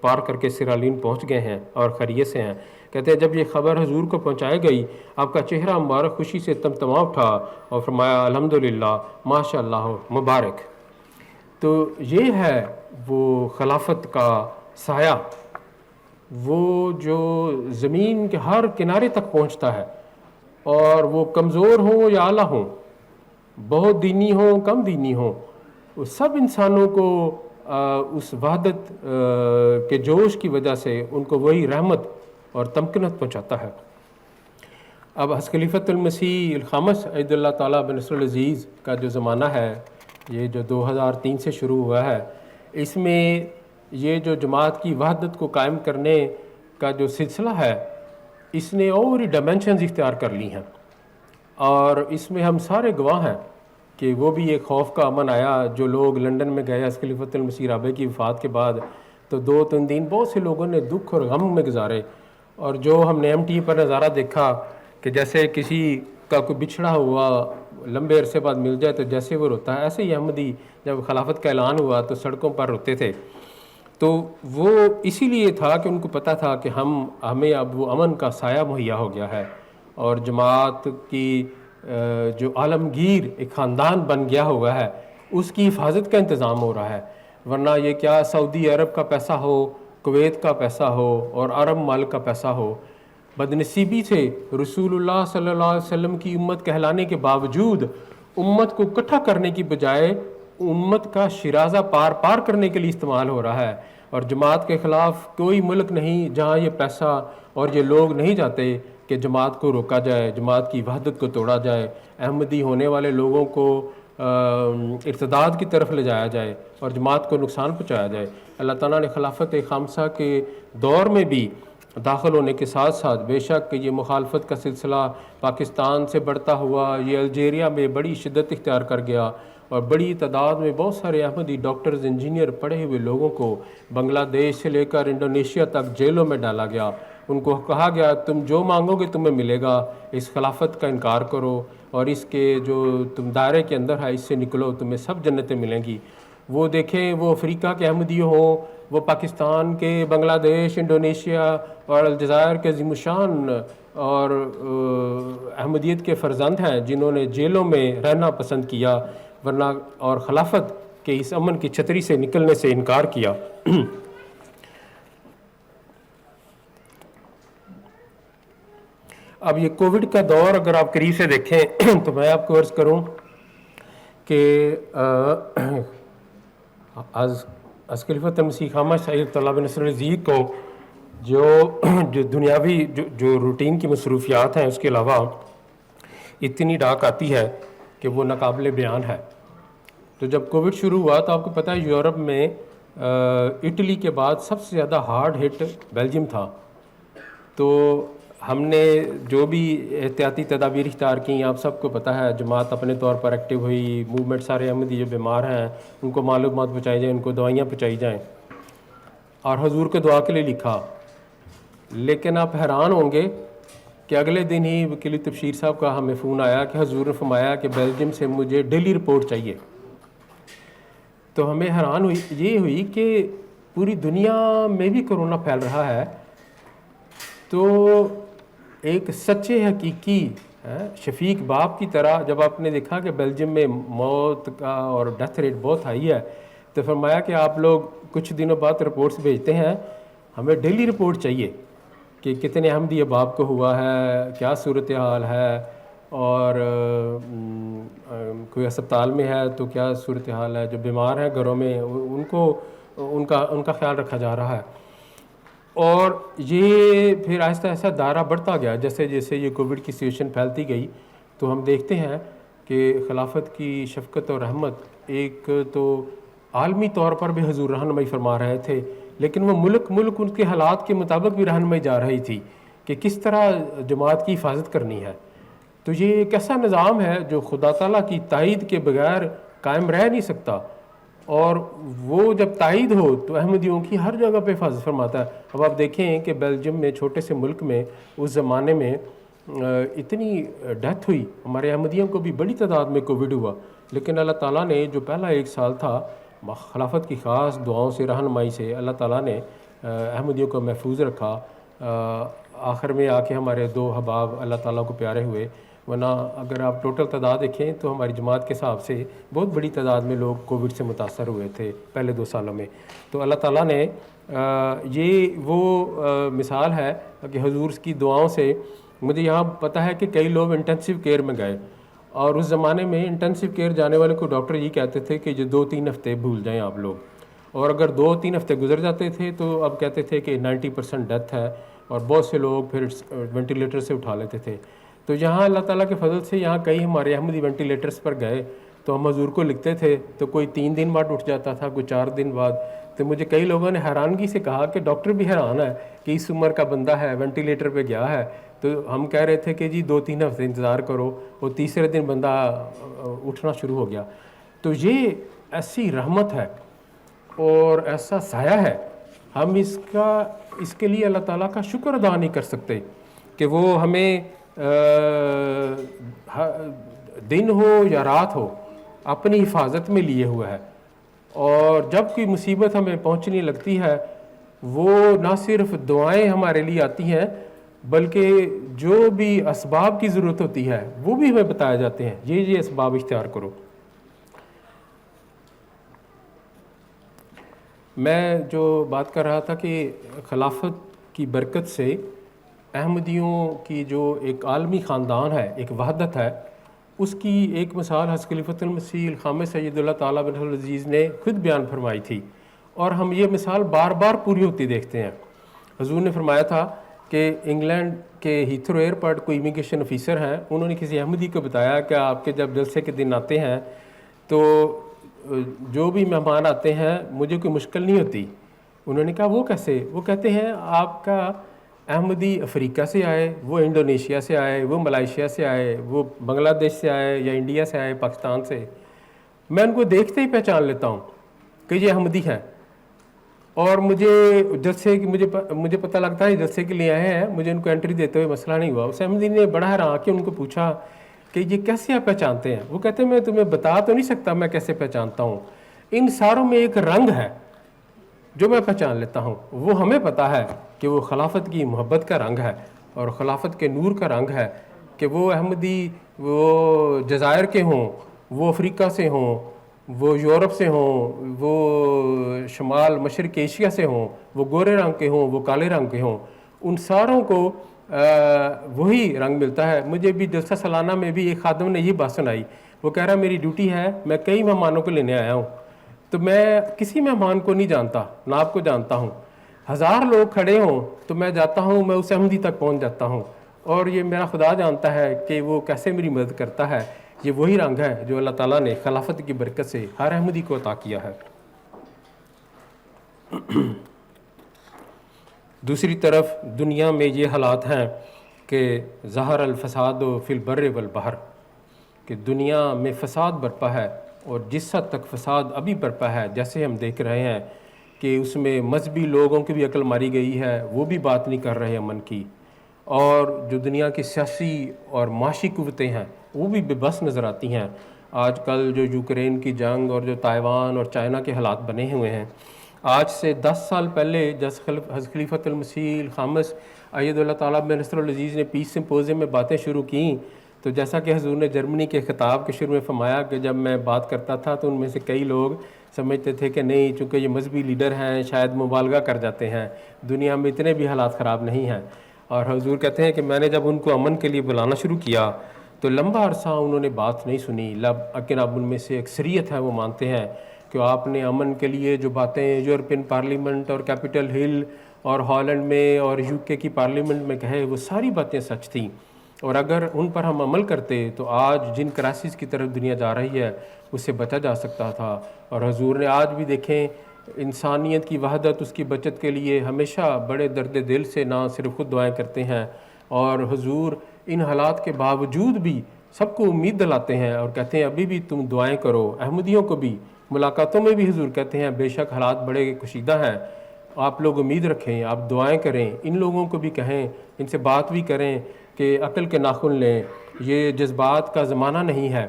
پار کر کے سیرالیون پہنچ گئے ہیں اور خیریت سے ہیں۔ کہتے ہیں جب یہ خبر حضور کو پہنچائی گئی، آپ کا چہرہ مبارک خوشی سے تمتما اٹھا اور فرمایا الحمدللہ ماشاء اللہ مبارک۔ تو یہ ہے وہ خلافت کا سایہ، وہ جو زمین کے ہر کنارے تک پہنچتا ہے، اور وہ کمزور ہوں یا اعلیٰ ہوں، بہت دینی ہوں کم دینی ہوں، وہ سب انسانوں کو اس وحدت کے جوش کی وجہ سے ان کو وہی رحمت اور تمکنت پہنچاتا ہے۔ اب حضرت خلیفۃ المسیح الخامس عید اللہ تعالیٰ بن نصر العزیز کا جو زمانہ ہے، یہ جو 2003 سے شروع ہوا ہے، اس میں یہ جو جماعت کی وحدت کو قائم کرنے کا جو سلسلہ ہے اس نے اور ہی ڈائمینشنز اختیار کر لی ہیں، اور اس میں ہم سارے گواہ ہیں کہ وہ بھی ایک خوف کا امن آیا. جو لوگ لنڈن میں گئے حضرت خلیفۃ المسیح رابع کی وفات کے بعد، تو 2-3 دن بہت سے لوگوں نے دکھ اور غم میں گزارے، اور جو ہم نے ایم ٹی پر نظارہ دیکھا کہ جیسے کسی کا کوئی بچھڑا ہوا لمبے عرصے بعد مل جائے تو جیسے وہ روتا ہے، ایسے ہی احمدی جب خلافت کا اعلان ہوا تو سڑکوں پر روتے تھے. تو وہ اسی لیے تھا کہ ان کو پتہ تھا کہ ہمیں اب وہ امن کا سایہ مہیا ہو گیا ہے، اور جماعت کی جو عالمگیر ایک خاندان بن گیا ہوا ہے اس کی حفاظت کا انتظام ہو رہا ہے. ورنہ یہ کیا سعودی عرب کا پیسہ ہو، کویت کا پیسہ ہو اور عرب ملک کا پیسہ ہو، بدنصیبی سے رسول اللہ صلی اللہ علیہ وسلم کی امت کہلانے کے باوجود امت کو اکٹھا کرنے کی بجائے امت کا شرازہ پار کرنے کے لیے استعمال ہو رہا ہے. اور جماعت کے خلاف کوئی ملک نہیں جہاں یہ پیسہ اور یہ لوگ نہیں جاتے کہ جماعت کو روکا جائے، جماعت کی وحدت کو توڑا جائے، احمدی ہونے والے لوگوں کو ارتداد کی طرف لے جایا جائے اور جماعت کو نقصان پہنچایا جائے. اللہ تعالیٰ نے خلافت خامسہ کے دور میں بھی داخل ہونے کے ساتھ ساتھ بے شک یہ مخالفت کا سلسلہ پاکستان سے بڑھتا ہوا یہ الجیریا میں بڑی شدت اختیار کر گیا، اور بڑی تعداد میں بہت سارے احمدی ڈاکٹرز، انجینئر، پڑھے ہوئے لوگوں کو بنگلہ دیش سے لے کر انڈونیشیا تک جیلوں میں ڈالا گیا. ان کو کہا گیا تم جو مانگو گے تمہیں ملے گا، اس خلافت کا انکار کرو اور اس کے جو تم دائرے کے اندر ہے اس سے نکلو، تمہیں سب جنتیں ملیں گی. وہ دیکھیں، وہ افریقہ کے احمدی ہوں، وہ پاکستان کے، بنگلہ دیش، انڈونیشیا اور الجزائر کے عظیم الشان اور احمدیت کے فرزند ہیں جنہوں نے جیلوں میں رہنا پسند کیا ورنہ اور خلافت کے اس امن کی چھتری سے نکلنے سے انکار کیا. اب یہ کووڈ کا دور اگر آپ قریب سے دیکھیں تو میں آپ کو عرض کروں کہ از خلیفۃ المسیح خامہ سید طلاب نصر العزیز کو جو دنیاوی جو روٹین کی مصروفیات ہیں اس کے علاوہ اتنی ڈاک آتی ہے کہ وہ ناقابل بیان ہے. تو جب کووڈ شروع ہوا تو آپ کو پتہ ہے یورپ میں اٹلی کے بعد سب سے زیادہ ہارڈ ہٹ بیلجیم تھا. تو ہم نے جو بھی احتیاطی تدابیر اختیار کی، آپ سب کو پتہ ہے، جماعت اپنے طور پر ایکٹیو ہوئی، موومنٹ سارے احمدی جو بیمار ہیں ان کو معلومات پہنچائی جائیں، ان کو دوائیاں پہنچائی جائیں، اور حضور کے دعا کے لیے لکھا. لیکن آپ حیران ہوں گے کہ اگلے دن ہی وکیل تبشیر صاحب کا ہمیں فون آیا کہ حضور نے فرمایا کہ بیلجیم سے مجھے ڈیلی رپورٹ چاہیے. تو ہمیں حیران ہوئی کہ پوری دنیا میں بھی کرونا پھیل رہا ہے، تو ایک سچے حقیقی شفیق باپ کی طرح جب آپ نے دیکھا کہ بیلجیم میں موت کا اور ڈیتھ ریٹ بہت ہائی ہے تو فرمایا کہ آپ لوگ کچھ دنوں بعد رپورٹس بھیجتے ہیں، ہمیں ڈیلی رپورٹ چاہیے کہ کتنے احمدی اباب کو ہوا ہے، کیا صورتحال ہے، اور کوئی اسپتال میں ہے تو کیا صورتحال ہے، جو بیمار ہیں گھروں میں ان کا خیال رکھا جا رہا ہے. اور یہ پھر آہستہ آہستہ دائرہ بڑھتا گیا جیسے جیسے یہ کووڈ کی سچویشن پھیلتی گئی. تو ہم دیکھتے ہیں کہ خلافت کی شفقت اور رحمت ایک تو عالمی طور پر بھی حضور رہنمائی فرما رہے تھے، لیکن وہ ملک ان کے حالات کے مطابق بھی رہنمائی جا رہی تھی کہ کس طرح جماعت کی حفاظت کرنی ہے. تو یہ ایک ایسا نظام ہے جو خدا تعالیٰ کی تائید کے بغیر قائم رہ نہیں سکتا، اور وہ جب تائید ہو تو احمدیوں کی ہر جگہ پہ حفاظت فرماتا ہے. اب آپ دیکھیں کہ بیلجیم میں چھوٹے سے ملک میں اس زمانے میں اتنی ڈیتھ ہوئی، ہمارے احمدیوں کو بھی بڑی تعداد میں کووڈ ہوا، لیکن اللہ تعالیٰ نے جو پہلا 1 سال تھا خلافت کی خاص دعاؤں سے، رہنمائی سے اللہ تعالیٰ نے احمدیوں کو محفوظ رکھا. آخر میں آ کے ہمارے 2 احباب اللہ تعالیٰ کو پیارے ہوئے، ورنہ اگر آپ ٹوٹل تعداد دیکھیں تو ہماری جماعت کے حساب سے بہت بڑی تعداد میں لوگ کووڈ سے متاثر ہوئے تھے پہلے 2 سالوں میں. تو اللہ تعالیٰ نے یہ وہ مثال ہے کہ حضور کی دعاؤں سے مجھے یہاں پتہ ہے کہ کئی لوگ انٹینسیو کیئر میں گئے، اور اس زمانے میں انٹینسیو کیئر جانے والے کو ڈاکٹر یہ کہتے تھے کہ جو 2-3 ہفتے بھول جائیں آپ لوگ، اور اگر 2-3 ہفتے گزر جاتے تھے تو اب کہتے تھے کہ 90% ڈیتھ ہے، اور بہت سے لوگ پھر وینٹیلیٹر سے اٹھا لیتے تھے. تو یہاں اللہ تعالیٰ کے فضل سے یہاں کئی ہمارے احمدی وینٹیلیٹرز پر گئے، تو ہم حضور کو لکھتے تھے تو کوئی 3 دن بعد اٹھ جاتا تھا، کوئی 4 دن بعد. تو مجھے کئی لوگوں نے حیرانگی سے کہا کہ ڈاکٹر بھی حیران ہے کہ اس عمر کا بندہ ہے، وینٹیلیٹر پہ گیا ہے. تو ہم کہہ رہے تھے کہ جی 2-3 ہفتے انتظار کرو، وہ تیسرے دن بندہ اٹھنا شروع ہو گیا. تو یہ ایسی رحمت ہے اور ایسا سایہ ہے، ہم اس کے لیے اللہ تعالیٰ کا شکر ادا نہیں کر سکتے کہ وہ ہمیں دن ہو یا رات ہو اپنی حفاظت میں لیے ہوا ہے. اور جب کوئی مصیبت ہمیں پہنچنے لگتی ہے، وہ نہ صرف دعائیں ہمارے لیے آتی ہیں بلکہ جو بھی اسباب کی ضرورت ہوتی ہے وہ بھی ہمیں بتائے جاتے ہیں، یہ اسباب اختیار کرو. میں جو بات کر رہا تھا کہ خلافت کی برکت سے احمدیوں کی جو ایک عالمی خاندان ہے، ایک وحدت ہے، اس کی ایک مثال حضرت خلیفۃ المسیح الخامس سید اللہ تعالیٰ بن العزیز نے خود بیان فرمائی تھی، اور ہم یہ مثال بار بار پوری ہوتی دیکھتے ہیں. حضور نے فرمایا تھا کہ انگلینڈ کے ہیتھرو ایئرپورٹ کوئی امیگریشن آفیسر ہیں، انہوں نے کسی احمدی کو بتایا کہ آپ کے جب جلسے کے دن آتے ہیں تو جو بھی مہمان آتے ہیں مجھے کوئی مشکل نہیں ہوتی. انہوں نے کہا وہ کیسے؟ وہ کہتے ہیں آپ کا احمدی افریقہ سے آئے، وہ انڈونیشیا سے آئے، وہ ملائیشیا سے آئے، وہ بنگلہ دیش سے آئے یا انڈیا سے آئے، پاکستان سے، میں ان کو دیکھتے ہی پہچان لیتا ہوں کہ یہ احمدی ہیں. اور مجھے جلسے کی مجھے پتہ لگتا ہے جلسے کے لیے آئے ہیں، مجھے ان کو انٹری دیتے ہوئے مسئلہ نہیں ہوا. اس احمدی نے بڑا حیران کہ ان کو پوچھا کہ یہ کیسے آپ پہچانتے ہیں؟ وہ کہتے ہیں میں تمہیں بتا تو نہیں سکتا میں کیسے پہچانتا ہوں، ان ساروں میں ایک رنگ ہے جو میں پہچان لیتا ہوں. وہ ہمیں پتہ ہے کہ وہ خلافت کی محبت کا رنگ ہے اور خلافت کے نور کا رنگ ہے، کہ وہ احمدی وہ جزائر کے ہوں، وہ افریقہ سے ہوں، وہ یورپ سے ہوں، وہ شمال مشرق ایشیا سے ہوں، وہ گورے رنگ کے ہوں، وہ کالے رنگ کے ہوں، ان ساروں کو وہی رنگ ملتا ہے. مجھے بھی جلسہ سالانہ میں بھی ایک خادم نے یہ بات سنائی، وہ کہہ رہا میری ڈیوٹی ہے، میں کئی مہمانوں کو لینے آیا ہوں، تو میں کسی مہمان کو نہیں جانتا، نہ آپ کو جانتا ہوں، 1000 لوگ کھڑے ہوں تو میں جاتا ہوں، میں اس احمدی تک پہنچ جاتا ہوں، اور یہ میرا خدا جانتا ہے کہ وہ کیسے میری مدد کرتا ہے. یہ وہی رنگ ہے جو اللہ تعالیٰ نے خلافت کی برکت سے ہر احمدی کو عطا کیا ہے. دوسری طرف دنیا میں یہ حالات ہیں کہ ظہر الفساد فی البر والبحر، کہ دنیا میں فساد برپا ہے، اور جس حد تک فساد ابھی برپا ہے جیسے ہم دیکھ رہے ہیں کہ اس میں مذہبی لوگوں کی بھی عقل ماری گئی ہے، وہ بھی بات نہیں کر رہے امن کی، اور جو دنیا کی سیاسی اور معاشی قوتیں ہیں وہ بھی بے بس نظر آتی ہیں. آج کل جو یوکرین کی جنگ اور جو تائیوان اور چائنا کے حالات بنے ہوئے ہیں، آج سے 10 سال پہلے جب حضرت خلیفۃ المسیح الخامس اید اللہ تعالیٰ بن نصر العزیز نے پیس سمپوزیم میں باتیں شروع کیں، تو جیسا کہ حضور نے جرمنی کے خطاب کے شروع میں فرمایا کہ جب میں بات کرتا تھا تو ان میں سے کئی لوگ سمجھتے تھے کہ نہیں، چونکہ یہ مذہبی لیڈر ہیں شاید مبالغہ کر جاتے ہیں، دنیا میں اتنے بھی حالات خراب نہیں ہیں. اور حضور کہتے ہیں کہ میں نے جب ان کو امن کے لیے بلانا شروع کیا تو لمبا عرصہ انہوں نے بات نہیں سنی، لیکن اب ان میں سے اکثریت ہے وہ مانتے ہیں کہ آپ نے امن کے لیے جو باتیں یورپین پارلیمنٹ اور کیپٹل ہل اور ہالینڈ میں اور یو کے کی پارلیمنٹ میں کہے وہ ساری باتیں سچ تھیں، اور اگر ان پر ہم عمل کرتے تو آج جن کرائسس کی طرف دنیا جا رہی ہے اس سے بچا جا سکتا تھا. اور حضور نے آج بھی دیکھیں انسانیت کی وحدت، اس کی بچت کے لیے ہمیشہ بڑے درد دل سے نہ صرف خود دعائیں کرتے ہیں، اور حضور ان حالات کے باوجود بھی سب کو امید دلاتے ہیں اور کہتے ہیں ابھی بھی تم دعائیں کرو. احمدیوں کو بھی ملاقاتوں میں بھی حضور کہتے ہیں بے شک حالات بڑے کشیدہ ہیں، آپ لوگ امید رکھیں، آپ دعائیں کریں. ان لوگوں کو بھی کہیں، ان سے بات بھی کریں کہ عقل کے ناخن لیں، یہ جذبات کا زمانہ نہیں ہے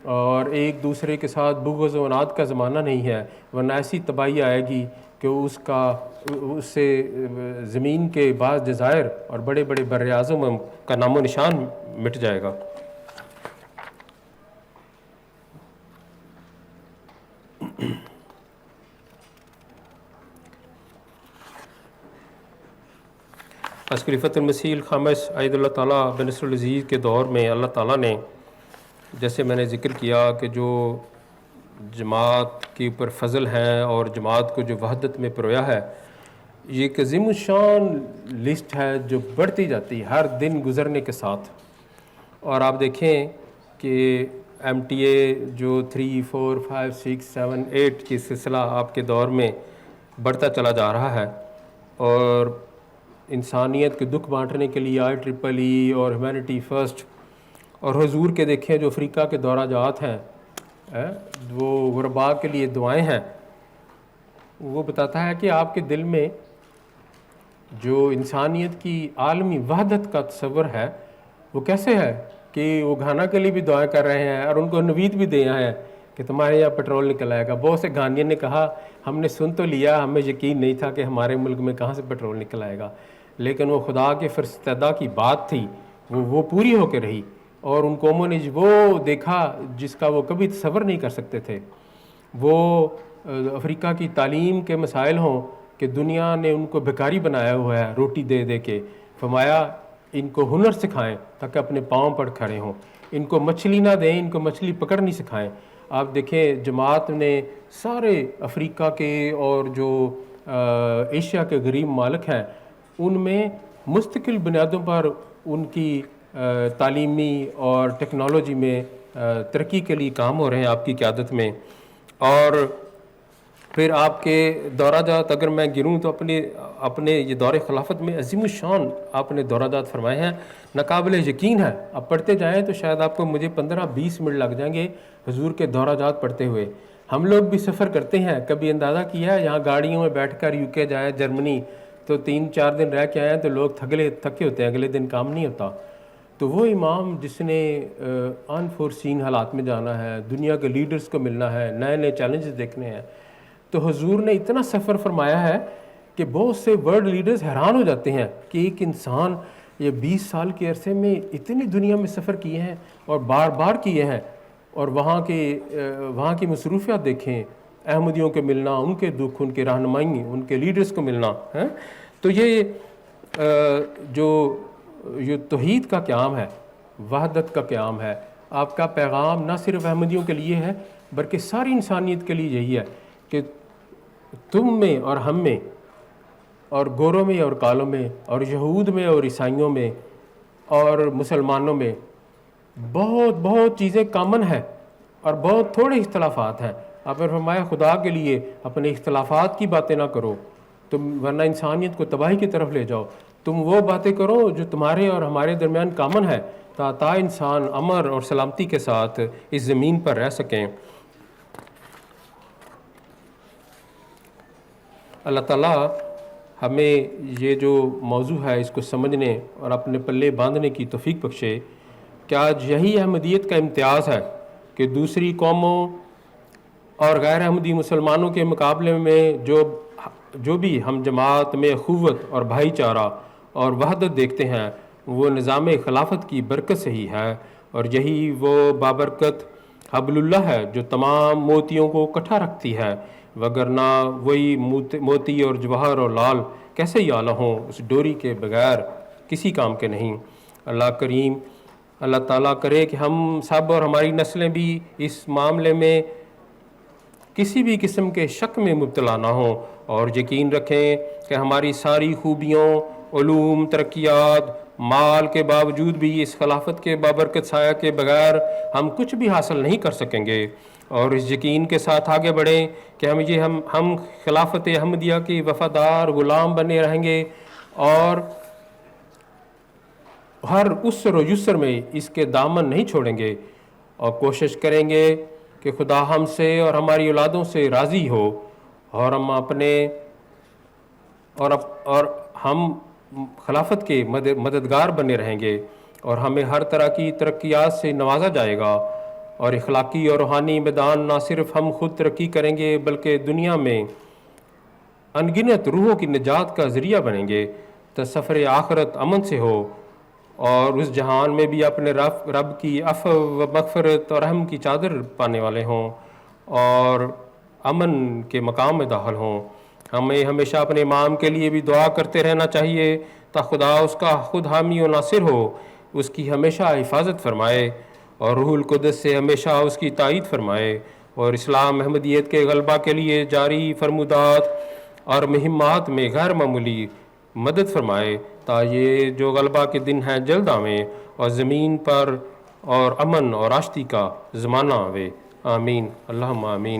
اور ایک دوسرے کے ساتھ بغض و عناد کا زمانہ نہیں ہے، ورنہ ایسی تباہی آئے گی کہ اس سے زمین کے بعض جزائر اور بڑے بڑے بر اعظم کا نام و نشان مٹ جائے گا. حضرت خلیفۃ المسیح الخامس اید اللہ تعالیٰ بن نصر العزیز کے دور میں اللہ تعالیٰ نے، جیسے میں نے ذکر کیا کہ جو جماعت کے اوپر فضل ہیں اور جماعت کو جو وحدت میں پرویا ہے، یہ ایک عظیم الشان لسٹ ہے جو بڑھتی جاتی ہے ہر دن گزرنے کے ساتھ. اور آپ دیکھیں کہ MTA جو 3 4 5 6 7 8 کی سلسلہ آپ کے دور میں بڑھتا چلا جا رہا ہے، اور انسانیت کے دکھ بانٹنے کے لیے IEEE اور ہیومینٹی فرسٹ، اور حضور کے دیکھیں جو افریقہ کے دورہ جات ہیں، وہ غرباء کے لیے دعائیں ہیں، وہ بتاتا ہے کہ آپ کے دل میں جو انسانیت کی عالمی وحدت کا تصور ہے وہ کیسے ہے کہ وہ گھانا کے لیے بھی دعائیں کر رہے ہیں اور ان کو نوید بھی دیا ہے کہ تمہارے یہاں پٹرول نکل آئے گا۔ بہت سے گھانیوں نے کہا ہم نے سن تو لیا، ہمیں یقین نہیں تھا کہ ہمارے ملک میں کہاں سے پٹرول نکل آئے گا، لیکن وہ خدا کے فرستدہ کی بات تھی، وہ پوری ہو کے رہی، اور ان قوموں نے وہ دیکھا جس کا وہ کبھی تصور نہیں کر سکتے تھے۔ وہ افریقہ کی تعلیم کے مسائل ہوں کہ دنیا نے ان کو بھکاری بنایا ہوا ہے روٹی دے دے کے، فرمایا ان کو ہنر سکھائیں تاکہ اپنے پاؤں پر کھڑے ہوں، ان کو مچھلی نہ دیں، ان کو مچھلی پکڑنی سکھائیں۔ آپ دیکھیں جماعت نے سارے افریقہ کے اور جو ایشیا کے غریب ممالک ہیں ان میں مستقل بنیادوں پر ان کی تعلیمی اور ٹیکنالوجی میں ترقی کے لیے کام ہو رہے ہیں آپ کی قیادت میں۔ اور پھر آپ کے دورہ جات اگر میں گروں تو اپنے یہ دور خلافت میں عظیم الشان آپ نے دورہ جات فرمائے ہیں، ناقابل یقین ہے۔ آپ پڑھتے جائیں تو شاید آپ کو مجھے 15-20 منٹ لگ جائیں گے حضور کے دورہ جات پڑھتے ہوئے۔ ہم لوگ بھی سفر کرتے ہیں، کبھی اندازہ کیا ہے یہاں گاڑیوں میں بیٹھ کر UK جائیں، جرمنی، تو 3-4 دن رہ کے آئے ہیں تو لوگ تھکے ہوتے ہیں، اگلے دن کام نہیں ہوتا۔ تو وہ امام جس نے انفورسین حالات میں جانا ہے، دنیا کے لیڈرز کو ملنا ہے، نئے نئے چیلنجز دیکھنے ہیں، تو حضور نے اتنا سفر فرمایا ہے کہ بہت سے ورلڈ لیڈرز حیران ہو جاتے ہیں کہ ایک انسان یہ 20 سال کے عرصے میں اتنی دنیا میں سفر کیے ہیں اور بار بار کیے ہیں، اور وہاں کی مصروفیات دیکھیں، احمدیوں کے ملنا، ان کے دکھ، ان کے رہنمائی، ان کے لیڈرز کو ملنا ہے۔ تو یہ جو توحید کا قیام ہے، وحدت کا قیام ہے، آپ کا پیغام نہ صرف احمدیوں کے لیے ہے بلکہ ساری انسانیت کے لیے یہی ہے کہ تم میں اور ہم میں اور گوروں میں اور کالوں میں اور یہود میں اور عیسائیوں میں اور مسلمانوں میں بہت بہت چیزیں کامن ہیں اور بہت تھوڑے اختلافات ہیں۔ آپ نے فرمایا خدا کے لیے اپنے اختلافات کی باتیں نہ کرو، تم ورنہ انسانیت کو تباہی کی طرف لے جاؤ، تم وہ باتیں کرو جو تمہارے اور ہمارے درمیان کامن ہے تا انسان امر اور سلامتی کے ساتھ اس زمین پر رہ سکیں۔ اللہ تعالیٰ ہمیں یہ جو موضوع ہے اس کو سمجھنے اور اپنے پلے باندھنے کی توفیق بخشے کہ آج یہی احمدیت کا امتیاز ہے کہ دوسری قوموں اور غیر احمدی مسلمانوں کے مقابلے میں جو بھی ہم جماعت میں اخوت اور بھائی چارہ اور وحدت دیکھتے ہیں وہ نظام خلافت کی برکت سے ہی ہے، اور یہی وہ بابرکت حبل اللہ ہے جو تمام موتیوں کو اکٹھا رکھتی ہے، وگرنہ وہی موتی اور جواہر اور لال کیسے ہی اعلیٰ ہوں، اس ڈوری کے بغیر کسی کام کے نہیں۔ اللہ کریم، اللہ تعالیٰ کرے کہ ہم سب اور ہماری نسلیں بھی اس معاملے میں کسی بھی قسم کے شک میں مبتلا نہ ہوں، اور یقین رکھیں کہ ہماری ساری خوبیوں، علوم، ترقیات، مال کے باوجود بھی اس خلافت کے بابرکت سایہ کے بغیر ہم کچھ بھی حاصل نہیں کر سکیں گے، اور اس یقین کے ساتھ آگے بڑھیں کہ ہم خلافت احمدیہ کی وفادار غلام بنے رہیں گے، اور ہر عسر و یسر میں اس کے دامن نہیں چھوڑیں گے، اور کوشش کریں گے کہ خدا ہم سے اور ہماری اولادوں سے راضی ہو، اور ہم خلافت کے مددگار بنے رہیں گے، اور ہمیں ہر طرح کی ترقیات سے نوازا جائے گا، اور اخلاقی اور روحانی میدان نہ صرف ہم خود ترقی کریں گے بلکہ دنیا میں انگنت روحوں کی نجات کا ذریعہ بنیں گے، تو سفر آخرت امن سے ہو، اور اس جہان میں بھی اپنے رب کی عفو و مغفرت اور رحم کی چادر پانے والے ہوں اور امن کے مقام میں داخل ہوں۔ ہمیں ہمیشہ اپنے امام کے لیے بھی دعا کرتے رہنا چاہیے تا خدا اس کا خود حامی و ناصر ہو، اس کی ہمیشہ حفاظت فرمائے، اور روح القدس سے ہمیشہ اس کی تائید فرمائے، اور اسلام احمدیت کے غلبہ کے لیے جاری فرمودات اور مہمات میں غیر معمولی مدد فرمائے تا یہ جو غلبہ کے دن ہیں جلد آویں، اور زمین پر اور امن اور آشتی کا زمانہ آوے. آمین اللہم آمین.